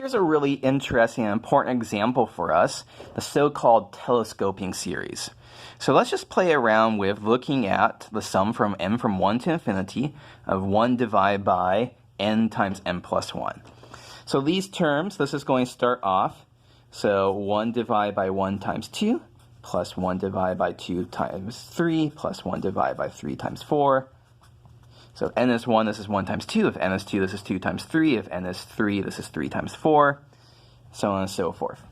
here's a really interesting and important example for us, the so-called telescoping series. So let's just play around with looking at the sum from n from 1 to infinity of 1 divided by n times n plus 1. So these terms, this is going to start off, so 1 divided by 1 times 2, plus 1 divided by 2 times 3, plus 1 divided by 3 times 4. So if n is 1, this is 1 times 2. If n is 2, this is 2 times 3. If n is 3, this is 3 times 4, so on and so forth.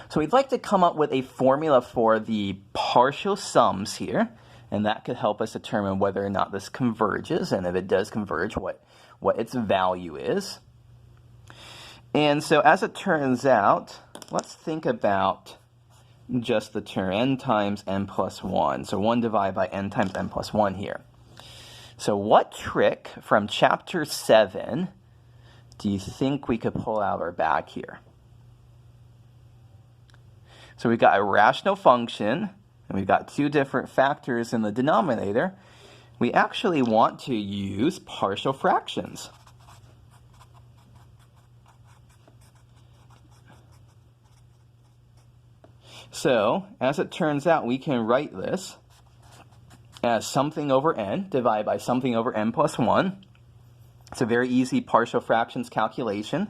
So we'd like to come up with a formula for the partial sums here, and that could help us determine whether or not this converges, and if it does converge, what its value is. And so as it turns out, let's think about just the term n times n plus 1. So 1 divided by n times n plus 1 here. So what trick from chapter 7 do you think we could pull out of our bag here? So we've got a rational function, and we've got two different factors in the denominator. We actually want to use partial fractions. So, as it turns out, we can write this as something over n divided by something over n plus 1. It's a very easy partial fractions calculation.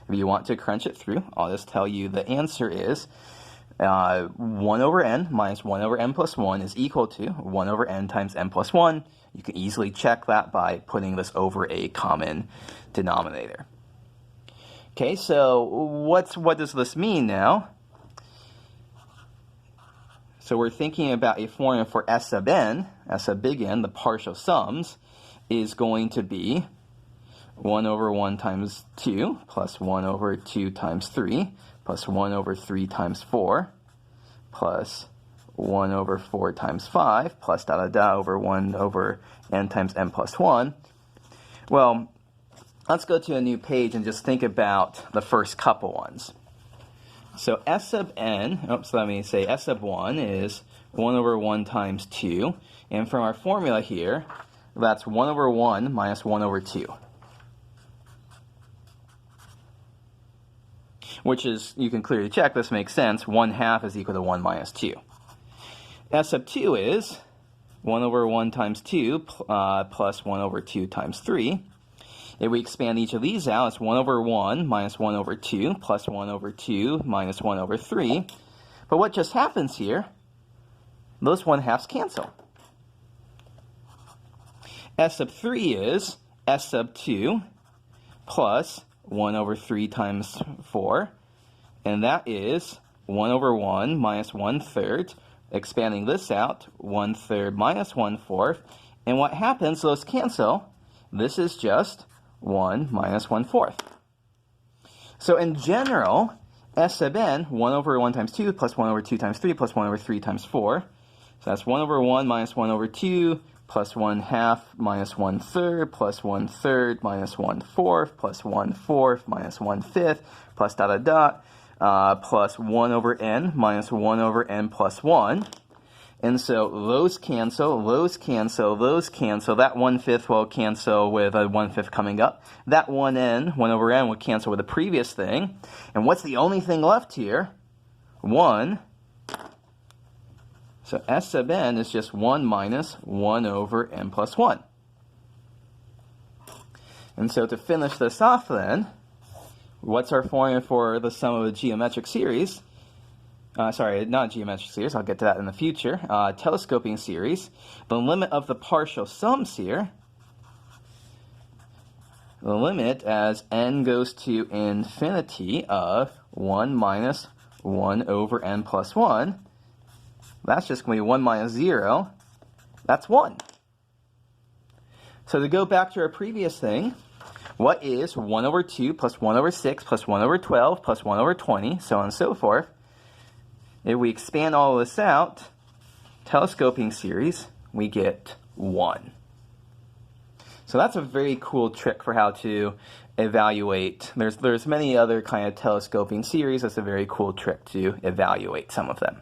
If you want to crunch it through, I'll just tell you the answer is 1 over n minus 1 over n plus 1 is equal to 1 over n times n plus 1. You can easily check that by putting this over a common denominator. Okay, so what does this mean now? So we're thinking about a formula for S sub n, S sub big N, the partial sums, is going to be 1 over 1 times 2, plus 1 over 2 times 3, plus 1 over 3 times 4, plus 1 over 4 times 5, plus over 1 over n times n plus 1. Well, let's go to a new page and just think about the first couple ones. So S sub n, S sub 1 is 1 over 1 times 2. And from our formula here, that's 1 over 1 minus 1 over 2. Which is, you can clearly check, this makes sense. 1 half is equal to 1 minus 2. S sub 2 is 1 over 1 times 2 plus 1 over 2 times 3. If we expand each of these out, it's 1 over 1 minus 1 over 2 plus 1 over 2 minus 1 over 3. But what just happens here, those 1/2s cancel. S sub 3 is S sub 2 plus 1 over 3 times 4. And that is 1 over 1 minus 1/3. Expanding this out, 1/3 minus 1/4. And what happens, those cancel. This is just 1 minus 1/4. So in general, S sub n, 1 over 1 times 2 plus 1 over 2 times 3 plus 1 over 3 times 4. So that's 1 over 1 minus 1 over 2 plus 1/2 minus 1/3 plus 1/3 minus 1/4 plus 1/4 minus 1/5 plus plus 1 over n minus 1 over n plus 1. And so those cancel, those cancel, those cancel. That 1/5 will cancel with a 1/5 coming up. That 1 over n will cancel with the previous thing. And what's the only thing left here? 1. So S sub n is just 1 minus 1 over n plus 1. And so to finish this off then, what's our formula for the sum of a geometric series? Sorry, not geometric series, I'll get to that in the future. Telescoping series. The limit of the partial sums here, the limit as n goes to infinity of 1 minus 1 over n plus 1, that's just going to be 1 minus 0. That's 1. So to go back to our previous thing, what is 1 over 2 plus 1 over 6 plus 1 over 12 plus 1 over 20, so on and so forth? If we expand all of this out, telescoping series, we get 1. So that's a very cool trick for how to evaluate. There's many other kind of telescoping series. That's a very cool trick to evaluate some of them.